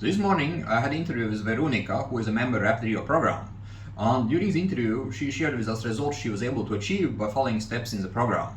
This morning, I had an interview with Veronica, who is a member of Rapid Regrowth program. And during the interview, she shared with us results she was able to achieve by following steps in the program.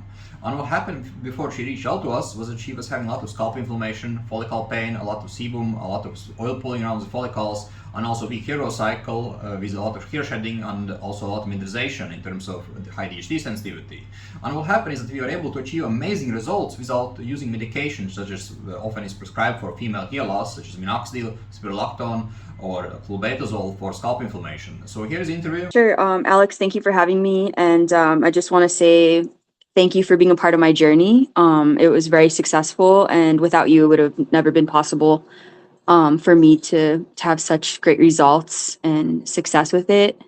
And what happened before she reached out to us was that she was having a lot of scalp inflammation, follicle pain, a lot of sebum, a lot of oil pulling around the follicles, and also weak hair cycle with a lot of hair shedding and also a lot of mineralization in terms of high DHT sensitivity. And what happened is that we were able to achieve amazing results without using medications such as often is prescribed for female hair loss, such as minoxidil, spironolactone, or clobetasol for scalp inflammation. So here's the interview. Sure. Alex, thank you for having me. And I just want to say thank you for being a part of my journey. It was very successful, and without you, it would have never been possible for me to have such great results and success with it.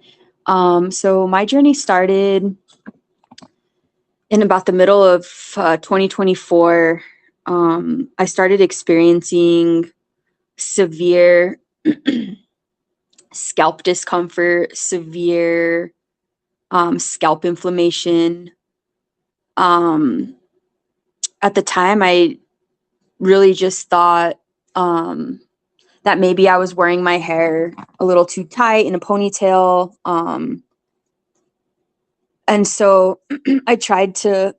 So my journey started in about the middle of 2024. I started experiencing severe scalp discomfort, severe scalp inflammation. At the time, I really just thought that maybe I was wearing my hair a little too tight in a ponytail. And so I tried to,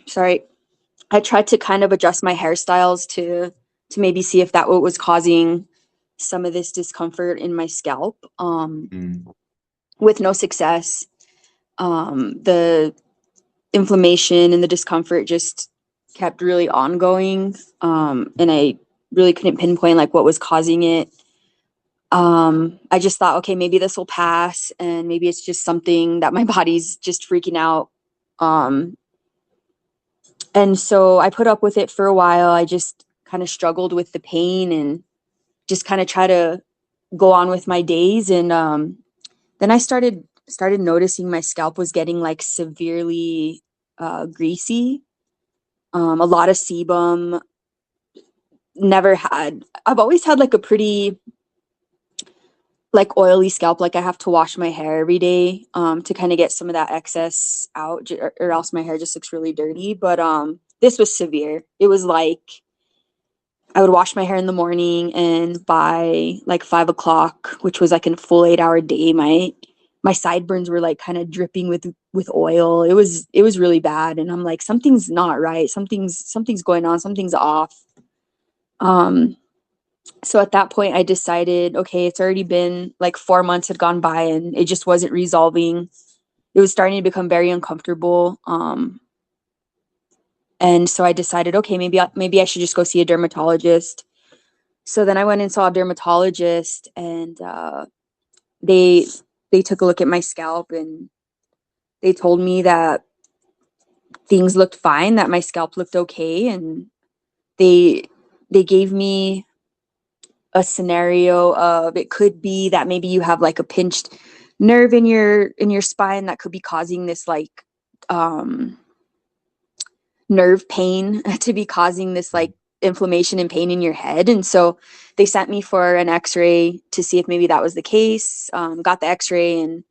sorry, I tried to kind of adjust my hairstyles to maybe see if that what was causing some of this discomfort in my scalp. With no success. The inflammation and the discomfort just kept really ongoing. And I really couldn't pinpoint like what was causing it. I just thought, okay, maybe this will pass, and maybe it's just something that my body's just freaking out. And so I put up with it for a while. I just kind of struggled with the pain and just kind of try to go on with my days. And then I started noticing my scalp was getting like severely greasy, a lot of sebum. I've always had like a pretty like oily scalp. Like I have to wash my hair every day to kind of get some of that excess out, or else my hair just looks really dirty. But this was severe. It was like I would wash my hair in the morning, and by like 5 o'clock, which was like a full 8-hour day, my sideburns were like kind of dripping with oil. It was really bad, and I'm like, something's not right. Something's going on. Something's off. So at that point, I decided, okay, it's already been like 4 months had gone by, and it just wasn't resolving. It was starting to become very uncomfortable. And so I decided, okay, maybe I should just go see a dermatologist. So then I went and saw a dermatologist, and they took a look at my scalp, and they told me that things looked fine, that my scalp looked okay, and they gave me a scenario of it could be that maybe you have like a pinched nerve in your spine that could be causing this like nerve pain to be causing this like inflammation and pain in your head. And so they sent me for an x-ray to see if maybe that was the case. Got the x-ray, and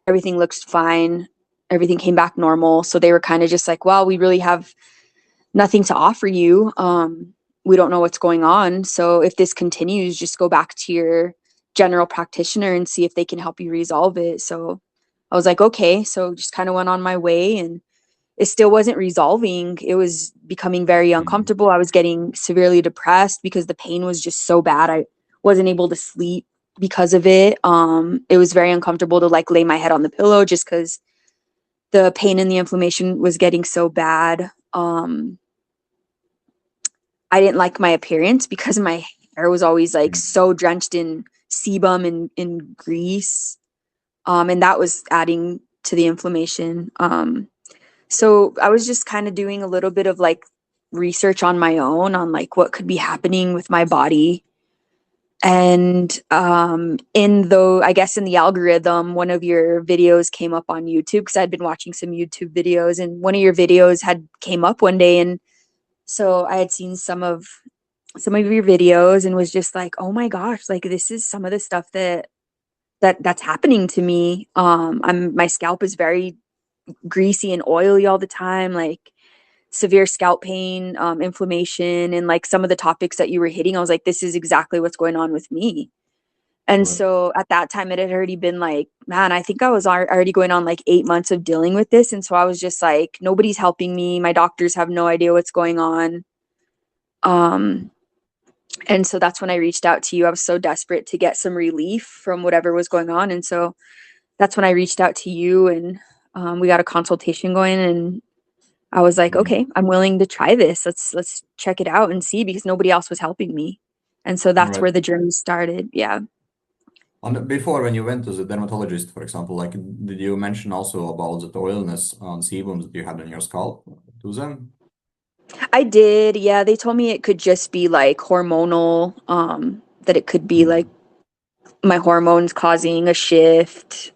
everything looks fine. Everything came back normal. So they were kind of just like, well, we really have nothing to offer you. We don't know what's going on. So if this continues, just go back to your general practitioner and see if they can help you resolve it. So I was like, okay. So just kind of went on my way, and it still wasn't resolving. It was becoming very uncomfortable. I was getting severely depressed because the pain was just so bad. I wasn't able to sleep because of it. It was very uncomfortable to like lay my head on the pillow just because the pain and the inflammation was getting so bad. I didn't like my appearance because my hair was always like so drenched in sebum and in grease. And that was adding to the inflammation. So I was just kind of doing a little bit of like research on my own on like what could be happening with my body. And I guess in the algorithm, one of your videos came up on YouTube because I'd been watching some YouTube videos, and one of your videos had came up one day, and so I had seen some of your videos and was just like, oh my gosh, like this is some of the stuff that's happening to me. My scalp is very greasy and oily all the time. Like severe scalp pain, inflammation, and like some of the topics that you were hitting, I was like, this is exactly what's going on with me. And Right. so at that time, it had already been like, man, I think I was already going on like 8 months of dealing with this. And so I was just like, nobody's helping me. My doctors have no idea what's going on. Um, and so that's when I reached out to you. I was so desperate to get some relief from whatever was going on. And so that's when I reached out to you, and we got a consultation going, and I was like, Mhm. okay, I'm willing to try this. Let's check it out and see, because nobody else was helping me. And so that's Right. where the journey started. Yeah. And before, when you went to the dermatologist, for example, like, did you mention also about the oiliness on sebums that you had on your scalp to them? I did. Yeah, they told me it could just be like hormonal, that it could be like Mhm. my hormones causing a shift.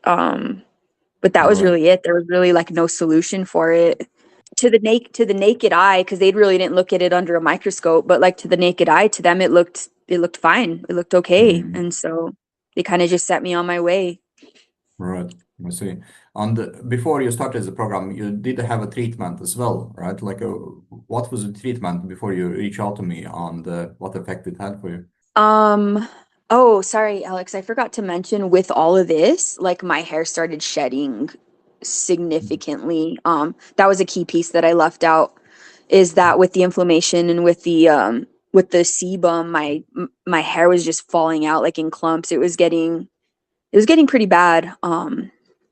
But that was Right. really it. There was really like no solution for it. To the naked eye, because they really didn't look at it under a microscope, but like to the naked eye, to them it looked fine. It looked okay. Mhm. And so they kind of just set me on my way. Right. I see. And before you started the program, you did have a treatment as well, right? Like, what was the treatment before you reach out to me on what effect it had for you? Um, oh, sorry, Alex, I forgot to mention, with all of this, like my hair started shedding significantly. That was a key piece that I left out, is that with the inflammation and with the sebum, my hair was just falling out like in clumps. It was getting pretty bad.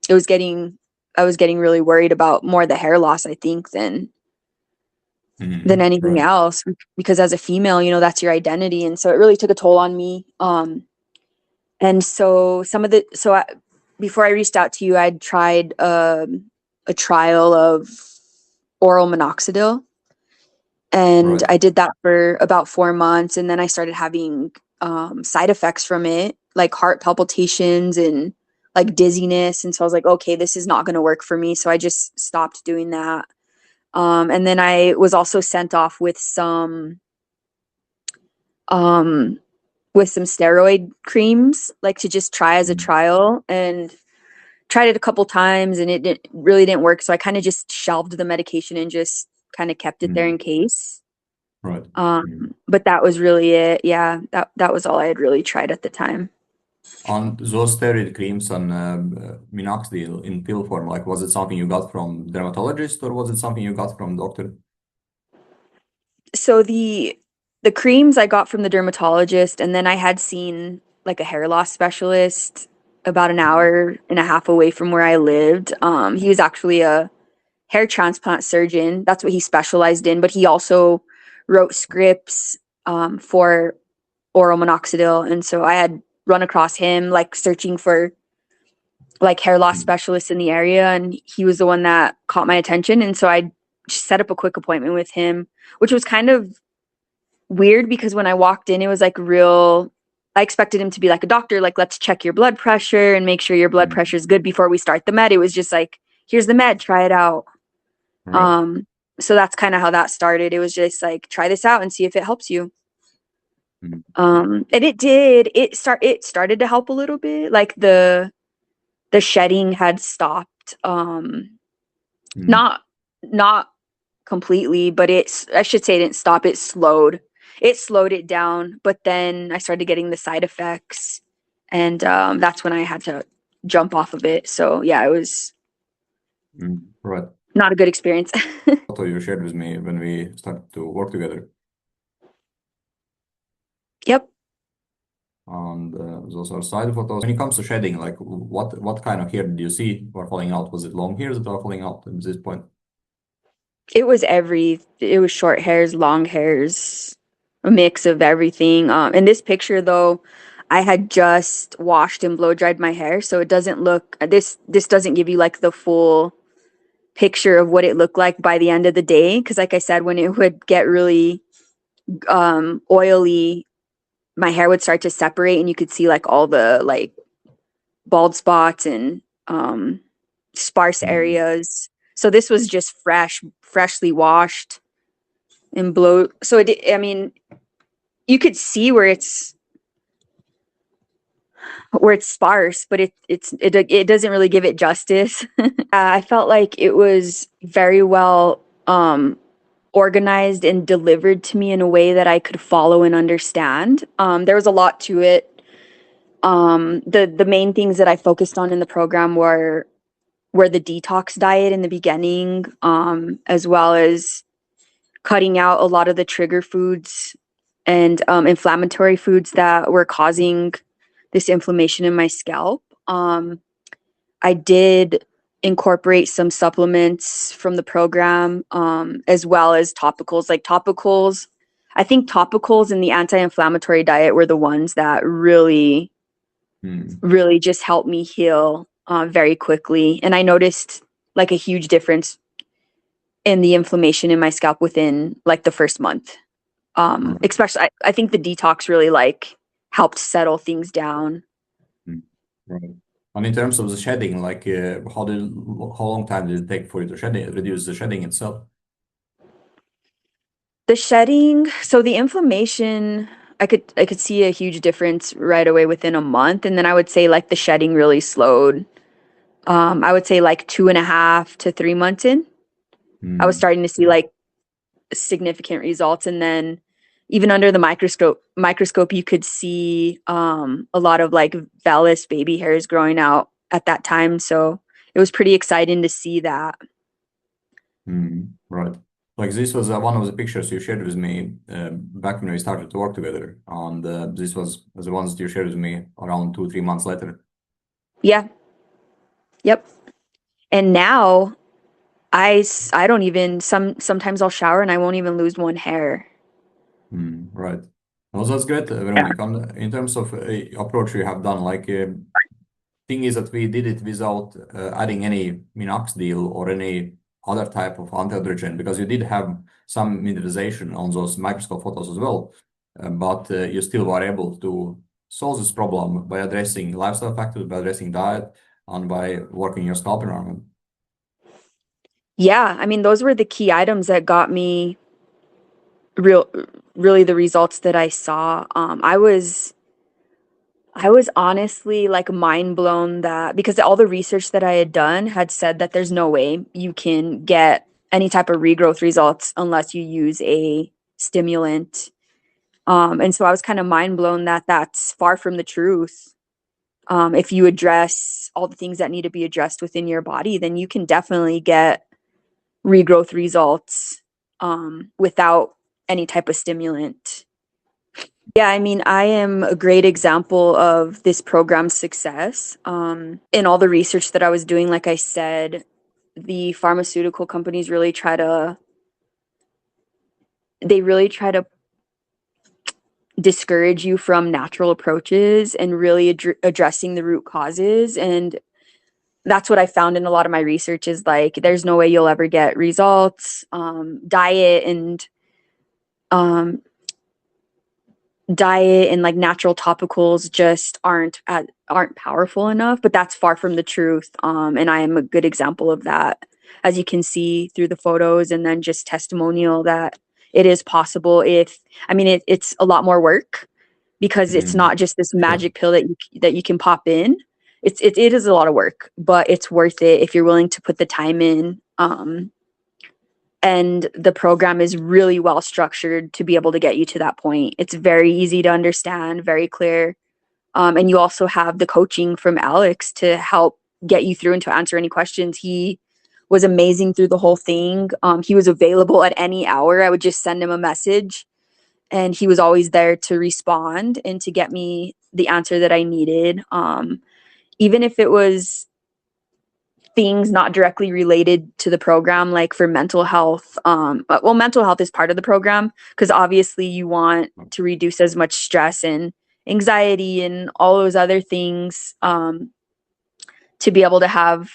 It was getting I was getting really worried about more the hair loss, I think, than anything Right. else, because as a female, that's your identity. And so it really took a toll on me. And so before I reached out to you, I'd tried a trial of oral minoxidil, and Right. I did that for about 4 months, and then I started having side effects from it, like heart palpitations and like dizziness. And so I was like, okay, this is not going to work for me. So I just stopped doing that. And then I was also sent off um, with some steroid creams, like to just try as a Mhm. trial, and tried it a couple times, and it really didn't work. So I kind of just shelved the medication and just kind of kept it there in Mhm. case. Right. Mhm. But that was really it. Yeah, that was all I had really tried at the time. On those steroid creams and minoxidil in pill form, like, was it something you got from dermatologist or was it something you got from doctor? So the creams I got from the dermatologist, and then I had seen like a hair loss specialist about an Mhm. hour and a half away from where I lived. He was actually a hair transplant surgeon. That's what he specialized in, but he also wrote scripts for oral minoxidil. And so I had run across him, like searching for like hair loss Mhm. specialists in the area, and he was the one that caught my attention. And so I just set up a quick appointment with him, which was kind of weird, because when I walked in, it was like real. I expected him to be like a doctor, like, let's check your blood pressure and make sure your blood Mhm. pressure is good before we start the med. It was just like, here's the med, try it out. Right. Um, so that's kind of how that started. It was just like, try this out and see if it helps you. Mhm. And it did. It started to help a little bit. Like the shedding had stopped. Mhm. Not completely, but I should say it didn't stop. It slowed it down. But then I started getting the side effects, and that's when I had to jump off of it. So yeah, it was Mhm. Right. not a good experience. Photo you shared with me when we started to work together. Yep. And those are side photos. When it comes to shedding, like, what kind of hair did you see were falling out? Was it long hairs that are falling out at this point? It was short hairs, long hairs, a mix of everything. In this picture though, I had just washed and blow dried my hair, so it doesn't look this doesn't give you like the full picture of what it looked like by the end of the day. Because like I said, when it would get really oily, my hair would start to separate, and you could see like all the like bald spots and sparse Mhm. areas. So this was just freshly washed and blow. So I mean, you could see where it's sparse, but it doesn't really give it justice. I felt like it was very well organized and delivered to me in a way that I could follow and understand. There was a lot to it. The main things that I focused on in the program were the detox diet in the beginning, as well as cutting out a lot of the trigger foods and inflammatory foods that were causing this inflammation in my scalp. I did incorporate some supplements from the program, as well as topicals. Like topicals, I think topicals and the anti-inflammatory diet were the ones that really just helped me heal very quickly. And I noticed like a huge difference in the inflammation in my scalp within like the first month. Especially, I think the detox really like helped settle things down. Right. And in terms of the shedding, like how long time did it take for you to reduce the shedding itself? The shedding, so the inflammation, I could see a huge difference right away within a month, and then I would say like the shedding really slowed. I would say like 2.5 to 3 months in, I was starting to see like significant results, and then even under the microscope, you could see a lot of like vellus baby hairs growing out at that time. So it was pretty exciting to see that. Right. Like this was one of the pictures you shared with me back when we started to work together. And this was the ones that you shared with me around 2-3 months later. Yeah. Yep. And now I don't even, sometimes I'll shower and I won't even lose one hair. Right. Well, that's great, Veronica. And in terms of approach you have done, like thing is that we did it without adding any minoxidil or any other type of anti-androgen, because you did have some mineralization on those microscope photos as well, but you still were able to solve this problem by addressing lifestyle factors, by addressing diet, and by working your scalp environment. Yeah, I mean, those were the key items that got me really the results that I saw. I was honestly like mind blown that, because all the research that I had done had said that there's no way you can get any type of regrowth results unless you use a stimulant. And so I was kind of mind blown that that's far from the truth. If you address all the things that need to be addressed within your body, then you can definitely get regrowth results without any type of stimulant. Yeah, I mean, I am a great example of this program's success. In all the research that I was doing, like I said, the pharmaceutical companies really try to discourage you from natural approaches and really addressing the root causes. And that's what I found in a lot of my research is like, there's no way you'll ever get results. Diet and like natural topicals just aren't powerful enough, but that's far from the truth. And I am a good example of that, as you can see through the photos and then just testimonial that it is possible. It's a lot more work because it's not just this magic pill that you can pop in. It is a lot of work, but it's worth it if you're willing to put the time in. And the program is really well structured to be able to get you to that point. It's very easy to understand, very clear. And you also have the coaching from Alex to help get you through and to answer any questions. He was amazing through the whole thing. He was available at any hour. I would just send him a message and he was always there to respond and to get me the answer that I needed. Even if it was things not directly related to the program, like for mental health. Well, mental health is part of the program because obviously you want to reduce as much stress and anxiety and all those other things to be able to have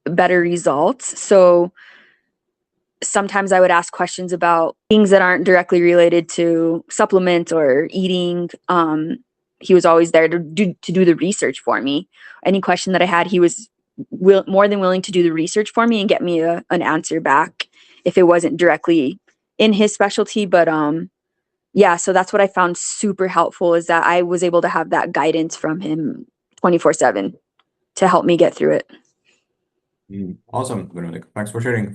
better results. So sometimes I would ask questions about things that aren't directly related to supplements or eating. He was always there to do the research for me. Any question that I had, he was more than willing to do the research for me and get me an answer back if it wasn't directly in his specialty. But yeah, so that's what I found super helpful, is that I was able to have that guidance from him 24/7 to help me get through it. Awesome, Veronica. Thanks for sharing.